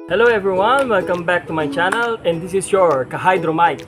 Hello everyone, welcome back to my channel, and this is your Kahydro Mike.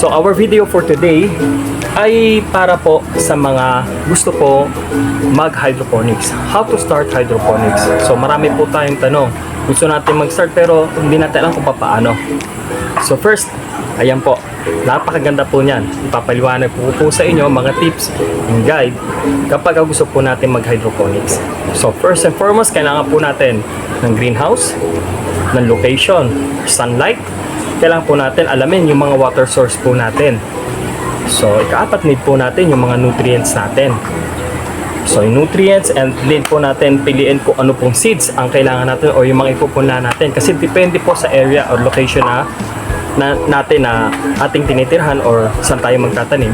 So our video for today ay para po sa mga gusto po mag-hydroponics. How to start hydroponics. So marami po tayong tanong. Gusto natin mag-start pero hindi natin alam kung paano. So first, ayan po. Napakaganda po niyan. Ipapaliwanag po sa inyo mga tips and guide kapag gusto po natin mag-hydroponics. So first and foremost, kailangan po natin ng greenhouse, ng location, sunlight. Kailangan po natin alamin yung mga water source po natin. So, ikaapat, need po natin yung mga nutrients natin. So, yung nutrients, and need po natin piliin kung ano pong seeds ang kailangan natin o yung mga ipupunla natin. Kasi depende po sa area or location na natin na ating tinitirhan or saan tayo magtatanim.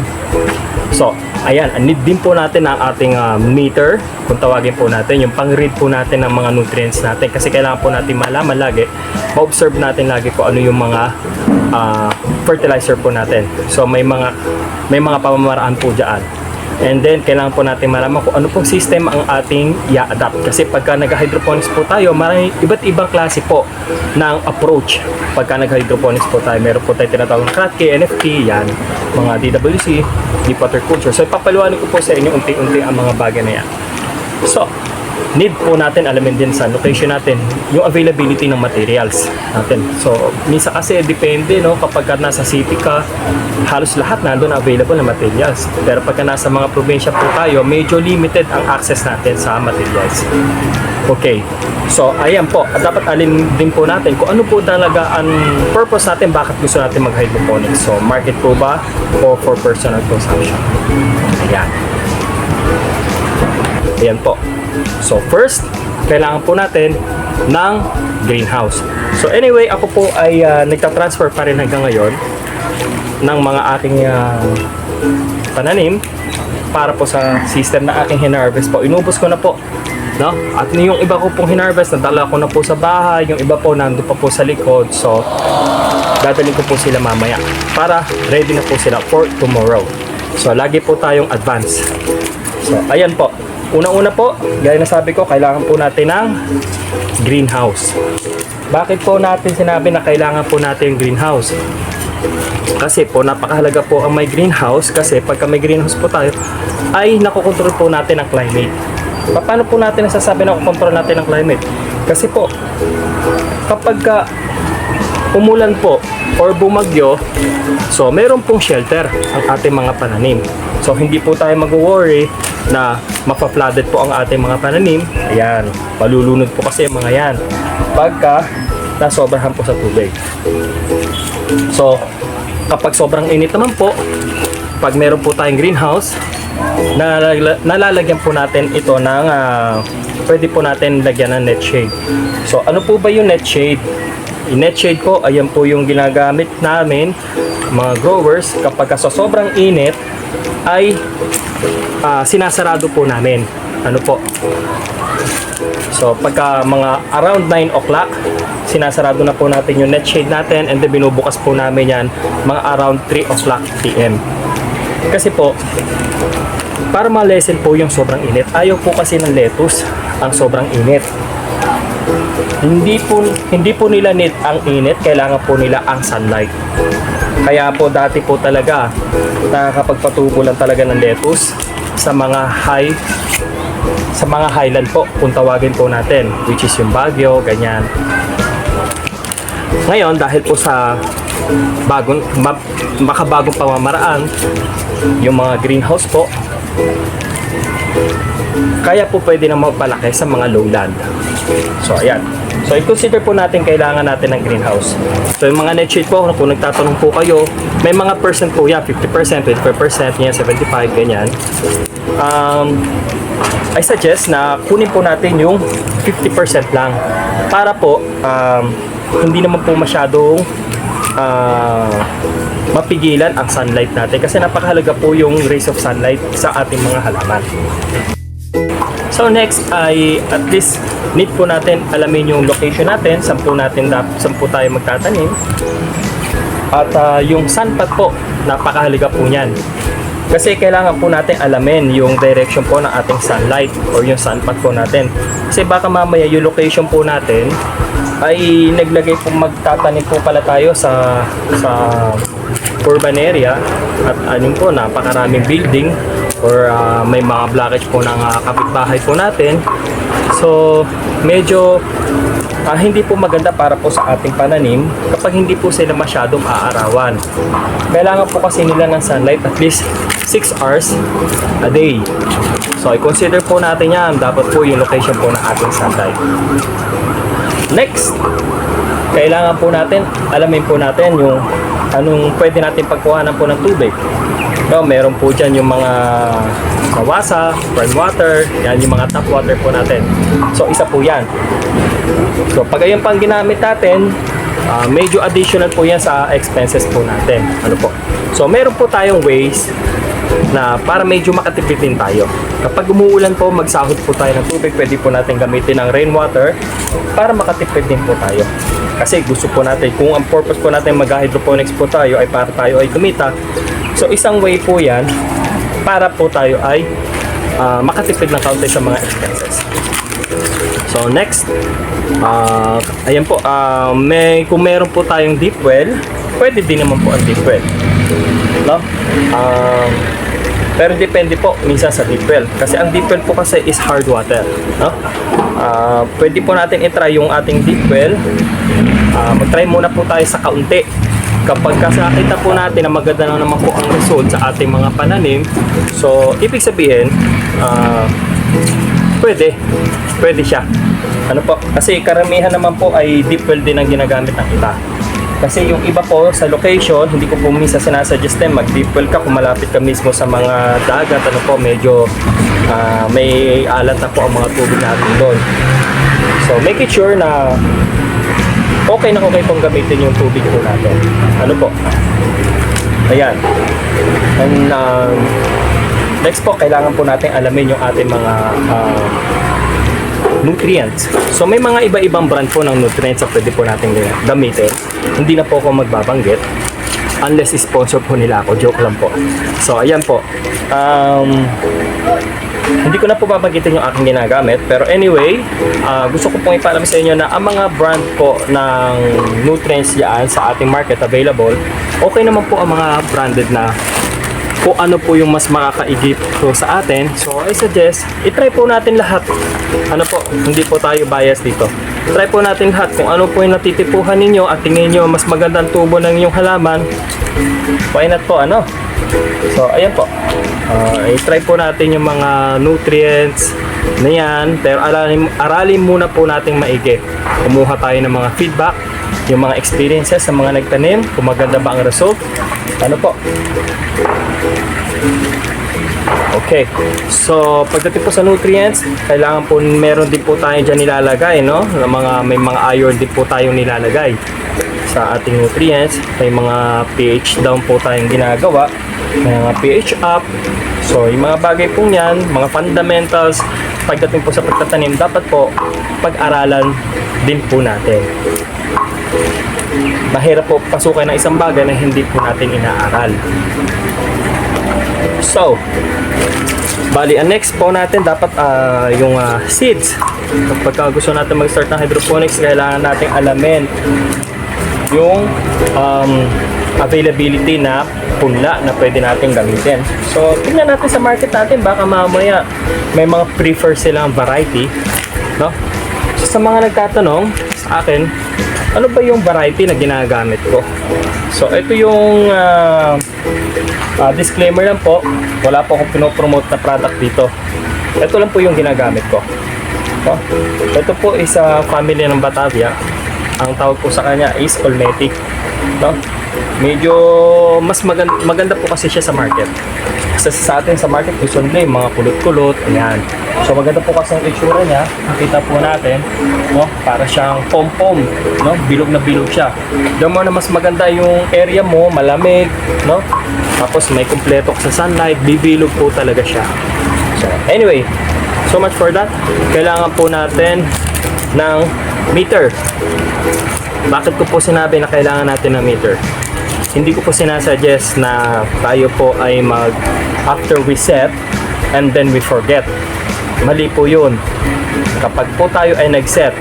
So, ayan, need din po natin ang ating meter, kung tawagin po natin, yung pang-read po natin ng mga nutrients natin. Kasi kailangan po natin malaman lagi, ma-observe natin lagi kung ano yung mga fertilizer po natin. So, may mga pamamaraan po dyan. And then, kailangan po natin malaman kung ano pong system ang ating i-adapt. Kasi pagka nag-hydroponics po tayo, may iba't ibang klase po ng approach. Pagka nag-hydroponics po tayo, meron po tayo tinatawag ng Kratky, NFT, yan, mga DWC, deep water culture. So, ipapaliwanag ko po sa inyo unti-unti ang mga bagay na yan. So, need po natin alamin din sa location natin yung availability ng materials natin. So, minsan kasi depende, no, kapag nasa city ka, halos lahat nandun available na materials. Pero pagka nasa mga probinsya po tayo, medyo limited ang access natin sa materials. Okay. So, ayan po. At dapat alin din po natin kung ano po talaga ang purpose natin, bakit gusto natin mag-hydroponics. So, market po ba o for personal consumption? Ayan. Ayan po. So first, kailangan po natin ng greenhouse. So anyway, ako po ay nagta-transfer pa rin hanggang ngayon ng mga aking pananim para po sa system na aking hinarvest po. Inubos ko na po, no? At yung iba ko pong hinarvest, nadala ko na po sa bahay, yung iba po nandun pa po sa likod. So dadalhin ko po sila mamaya para ready na po sila for tomorrow. So lagi po tayong advance. So ayan po. Unang-una po, gaya na sabi ko, kailangan po natin ng greenhouse. Bakit po natin sinabi na kailangan po natin yung greenhouse? Kasi po, napakahalaga po ang may greenhouse kasi pagka may greenhouse po tayo, ay nakokontrol po natin ang climate. Paano po natin nasasabi na nakokontrol natin ang climate? Kasi po, kapag umulan po or bumagyo, so meron pong shelter ang ating mga pananim. So hindi po tayo mag-worry na mapa-flooded po ang ating mga pananim. Ayan, malulunod po kasi yung mga yan pagka nasobrahan po sa tubig. So kapag sobrang init naman po, pag meron po tayong greenhouse, nalalagyan po natin ito ng pwede po natin lagyan ng net shade. So ano po ba yung net shade? Yung net shade po, ayan po yung ginagamit namin mga growers kapag sa sobrang init ay sinasarado po namin. Ano po? So pagka mga around 9 o'clock, sinasarado na po natin yung net shade natin, and then binubukas po namin yan mga around 3 o'clock PM. Kasi po, para ma-lessen po yung sobrang init, ayaw po kasi ng lettuce ang sobrang init. Hindi po nila need ang init, kailangan po nila ang sunlight. Kaya po dati po talaga nakakapagpatubo lang talaga ng lettuce sa mga highland po, kung tawagin po natin, which is yung Baguio, ganyan. Ngayon, dahil po sa makabagong pamamaraan, yung mga greenhouse po, kaya po pwede na magpalaki sa mga lowland. So ayan. So, i-consider po natin kailangan natin ng greenhouse. So, yung mga net shade po, kung nagtatanong po kayo, may mga percent po yan, 50%, 25%, yan, 75%, ganyan. I suggest na kunin po natin yung 50% lang para po hindi naman po masyadong mapigilan ang sunlight natin kasi napakahalaga po yung rays of sunlight sa ating mga halaman. So next ay at least need po natin alamin yung location natin, saan po tayo magtatanim. At yung sunpath po, napakahalaga po niyan. Kasi kailangan po natin alamin yung direction po ng ating sunlight or yung sunpath po natin. Kasi baka mamaya yung location po natin ay naglagay po magtatanim po pala tayo sa urban area at anin po napakaraming building or may mga blockage po ng kapitbahay po natin. So medyo hindi po maganda para po sa ating pananim kapag hindi po sila masyadong aarawan. Kailangan po kasi nila ng sunlight at least 6 hours a day. So i-consider po natin yan, dapat po yung location po ng ating sunlight. Next, kailangan po natin, alamin po natin yung anong pwede natin pagkuhanan po ng tubig. No, meron po dyan yung mga kawasa, prime water, yan yung mga tap water po natin. So isa po yan. So pag ayun pang ginamit natin, medyo additional po yan sa expenses po natin. Ano po? So meron po tayong ways na para medyo makatipid din tayo. Kapag umuulan po, magsahod po tayo ng tubig, pwede po natin gamitin ng rainwater para makatipid din po tayo. Kasi gusto po natin, kung ang purpose po natin mag-hydroponics po tayo ay para tayo ay kumita. So isang way po yan para po tayo ay makatipid ng kaunti sa mga expenses. So next, ayan po, kung meron po tayong deep well, pwede din naman po ang deep well. No? Pero depende po minsan sa deep well. Kasi ang deep well po kasi is hard water. No? Pwede po natin i-try yung ating deep well. Mag-try muna po tayo sa kaunti. Kapag nakita po natin na maganda na naman po ang result sa ating mga pananim, so ibig sabihin, pwede siya. Ano po? Kasi karamihan naman po ay deep well din ang ginagamit ng iba. Kasi yung iba po sa location, hindi ko po minsan sinasuggest din mag-deep well ka kung malapit ka mismo sa mga dagat, ano po, medyo may alat na po ang mga tubig natin doon. So make it sure na okay pong gamitin yung tubig po natin. Ano po? Ayan. And next po, kailangan po natin alamin yung ating mga nutrients. So may mga iba-ibang brand po ng nutrients na pwede po natin gamitin. Hindi na po ako magbabanggit unless sponsor po nila ako. Joke lang po. So ayan po. Hindi ko na po babanggitin yung aking ginagamit. Pero anyway, gusto ko pong ipaalam sa inyo na ang mga brand po ng nutrients yan sa ating market available, okay naman po ang mga branded na kung ano po yung mas makakaigip po sa atin. So I suggest, itry po natin lahat. Ano po, hindi po tayo bias dito. Try po natin lahat kung ano po yung natitipuhan ninyo at tingin nyo mas magandang tubo ng inyong halaman. Why not po, ano? So ayan po. I-try po natin yung mga nutrients na yan. Pero aralin muna po natin maigi. Kumuha tayo ng mga feedback, yung mga experiences sa mga nagtanim, kung maganda ba ang result. Ano po? Okay. So, pagdating po sa nutrients, kailangan po meron din po tayo dyan nilalagay, no? May mga iron din po tayong nilalagay sa ating nutrients. May mga pH down po tayong ginagawa. May mga pH up. So, yung mga bagay po yan, mga fundamentals, pagdating po sa pagtatanim, dapat po pag-aralan din po natin. Mahirap po pasukin ng isang bagay na hindi po natin inaaral. So, bali, ang next po natin dapat yung seeds. Kapag gusto natin mag-start ng hydroponics, kailangan natin alamin yung availability na punla na pwede natin gamitin. So, tingnan natin sa market natin, baka mamaya may mga prefer silang variety, no? So, sa mga nagtatanong sa akin, ano ba yung variety na ginagamit ko? So, ito yung disclaimer lang po. Wala po akong pinopromote na product dito. Ito lang po yung ginagamit ko. No? Ito po is family ng Batavia. Ang tawag po sa kanya is Olmetic. No? Medyo mas maganda po kasi siya sa market. Kasi sa atin sa market, usually mga kulot-kulot, ayan. So maganda po kasi ang itsura niya. Nakita po natin, no? Para siyang pom-pom, no? Bilog na bilog siya. The more na mas maganda yung area mo, malamig, no? Tapos may kumpleto sa sunlight, bibilog po talaga siya. So anyway, so much for that. Kailangan po natin ng meter. Bakit ko po sinabi na kailangan natin ng meter? Hindi ko po sinasuggest na tayo po ay mag after we set and then we forget. Mali po yun. Kapag po tayo ay nag-set,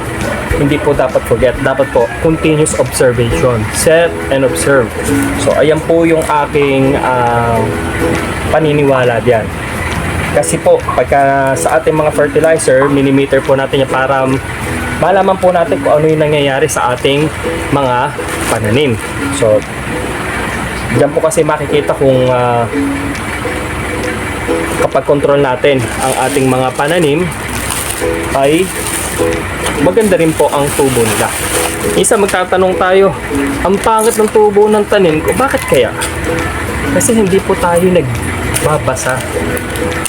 hindi po dapat forget. Dapat po continuous observation. Set and observe. So ayan po yung aking paniniwala diyan. Kasi po, pagka sa ating mga fertilizer, millimeter po natin yan para malaman po natin kung ano yung nangyayari sa ating mga pananim. So, diyan po kasi makikita kung kapag control natin ang ating mga pananim, ay maganda rin po ang tubo nila. Isa magtatanong tayo, ang pangit ng tubo ng tanim ko, bakit kaya? Kasi hindi po tayo nagbabasa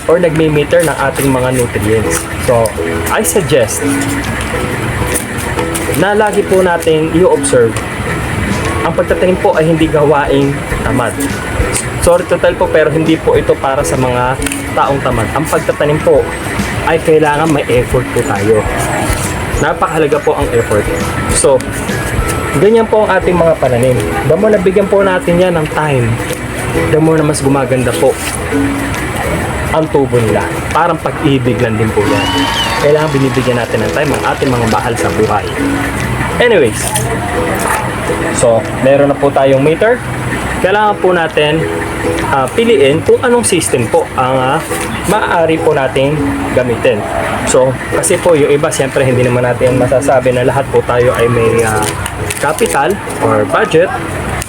or nagme-meter ng ating mga nutrients. So, I suggest na lagi po nating i-observe. Ang pagtatanim po ay hindi gawaing tamad. Sorry to tell po, pero hindi po ito para sa mga taong tamad. Ang pagtatanim po ay kailangan may effort po tayo. Napakahalaga po ang effort. So, ganyan po ang ating mga pananim. The more nabigyan po natin yan ng time, the more na mas gumaganda po ang tubo nila. Parang pag-ibig lang din po yan. Kailangan binibigyan natin ng time ang ating mga mahal sa buhay. Anyways, so meron na po tayong meter. Kailangan po natin piliin kung anong system po ang maaari po nating gamitin. So, kasi po yung iba, siyempre hindi naman natin masasabi na lahat po tayo ay may capital or budget.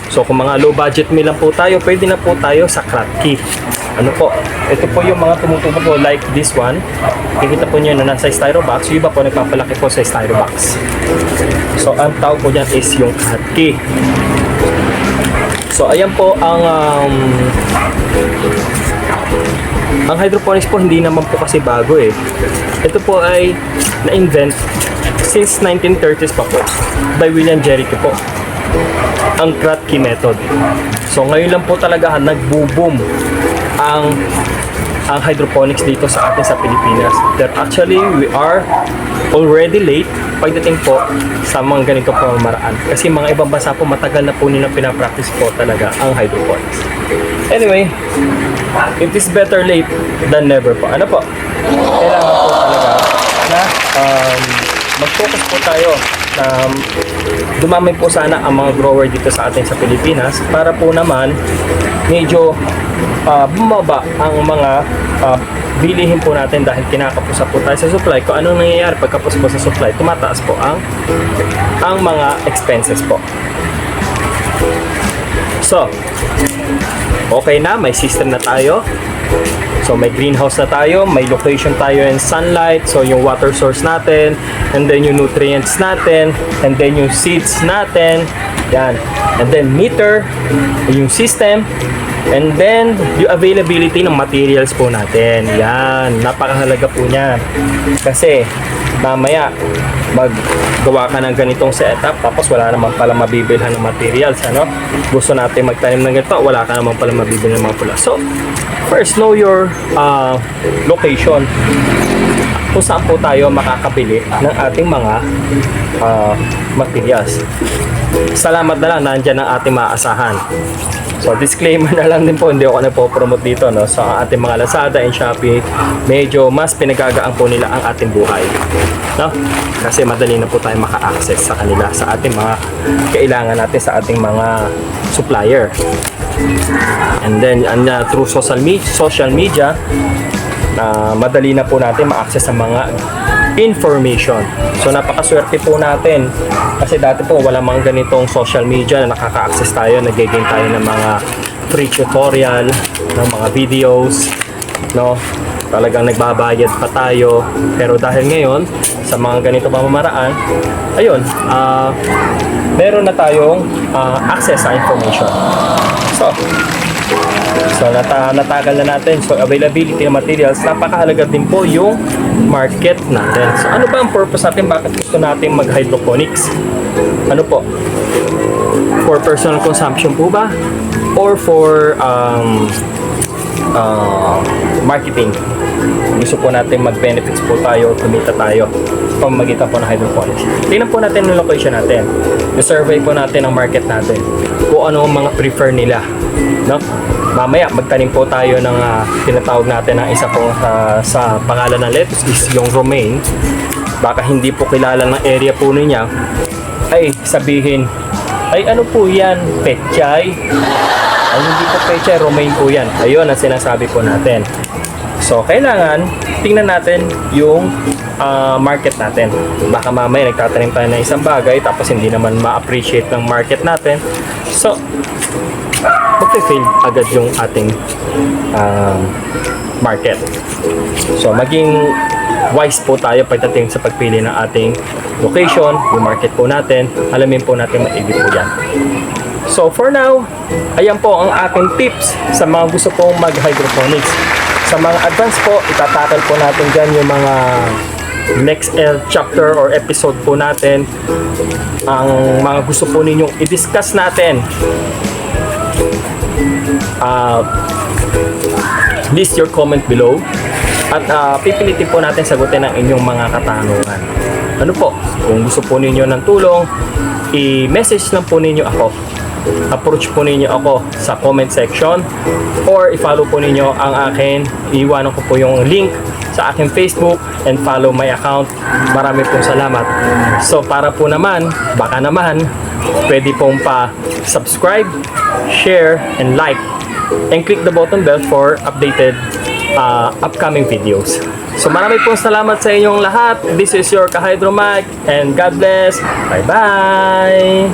So, kung mga low budget meal lang po tayo, pwede na po tayo sa Kratky. Ano po, ito po yung mga tumutubo po like this one. Kikita po nyo na nasa styro box. Yung iba po nagpapalaki po sa styro box. So, ang tawag po dyan is yung Kratky. So, ayan po ang hydroponics po hindi naman po kasi bago eh. Ito po ay na-invent since 1930s pa po by William Jericho po. Ang Kratky method. So, ngayon lang po talaga nagbo-boom ang hydroponics dito sa atin sa Pilipinas. That actually we are already late pagdating po sa mga ganito po maraan. Kasi mga ibang bansa po matagal na po nilang pinapractice po talaga ang hydroponics. Anyway, it is better late than never po. Ano po? Kailangan po talaga na mag-focus po tayo na dumami po sana ang mga grower dito sa atin sa Pilipinas para po naman medyo bumaba ang mga bilihin po natin dahil kinakapos po tayo sa supply. Kung anong nangyayari pagkapos po sa supply, tumataas po ang mga expenses po. So, okay na, may system na tayo. So, may greenhouse na tayo, may location tayo and sunlight, so yung water source natin, and then yung nutrients natin, and then yung seeds natin, yan. And then meter, yung system, and then yung availability ng materials po natin. Yan, napakahalaga po niyan. Kasi mamaya maggawa ka ng ganitong setup tapos wala naman pala mabibilhan ng materials, ano? Gusto natin magtanim ng ganito, wala ka naman pala mabibilhan ng mga pula. So, first, know your location. Kung saan po tayo makakabili ng ating mga materials. Salamat na lang, nandyan ang ating maaasahan. So, disclaimer na lang din po, hindi ako nagpo-promote dito, no? Sa ating mga Lazada and Shopee, medyo mas pinagagaan po nila ang ating buhay, no? Kasi madali na po tayo maka-access sa kanila, sa ating mga kailangan natin sa ating mga supplier. And then, through social media, madali na po natin ma-access sa mga information. So, napakaswerte po natin. Kasi dati po, wala mga ganitong social media na nakaka-access tayo, nag-gain tayo ng mga free tutorial, ng mga videos, no? talagang nagbabayad pa tayo. Pero dahil ngayon, sa mga ganito pamamaraan, ayun, meron na tayong access sa information. So natagal na natin. So, availability ng materials, napakahalaga din po yung market natin. So, ano ba ang purpose natin? Bakit gusto natin mag-hydroponics? Ano po? For personal consumption po ba? Or for marketing? Gusto po natin mag-benefits po tayo, kumita tayo sa pamamagitan po ng hydroponics. Tingnan po natin yung location natin. I-survey po natin ang market natin. Kung ano ang mga prefer nila. No? Mamaya, magtanim po tayo ng tinatawag natin ng isa po sa pangalan ng lettuce is yung romaine. Baka hindi po kilala ng area po niya. Ay, sabihin, ay ano po yan? Pechay? Ay, hindi po pechay, romaine po yan. Ayun ang sinasabi po natin. So, kailangan tingnan natin yung market natin. Baka mamaya nagtatanim tayo ng isang bagay tapos hindi naman ma-appreciate ng market natin. So, magpe-fail agad yung ating market. So, maging wise po tayo pagdating sa pagpili ng ating location, yung market po natin. Alamin po natin maigi po yan. So, for now, ayan po ang ating tips sa mga gusto pong mag-hydroponics. Sa mga advance po, itatakal po natin dyan yung mga next chapter or episode po natin. Ang mga gusto po ninyong i-discuss natin. List your comment below. At pipilitin po natin sagutin ang inyong mga katanungan. Ano po? Kung gusto po ninyo ng tulong, i-message lang po ninyo ako. Approach po ninyo ako sa comment section or i-follow po ninyo ang akin. Iiwanan ko po yung link sa aking Facebook and follow my account. Marami pong salamat. So para po naman, baka naman, pwede pong pa-subscribe, share, and like. And click the button bell for updated upcoming videos. So marami pong salamat sa inyong lahat. This is your Ka-Hydro Mike and God bless. Bye-bye!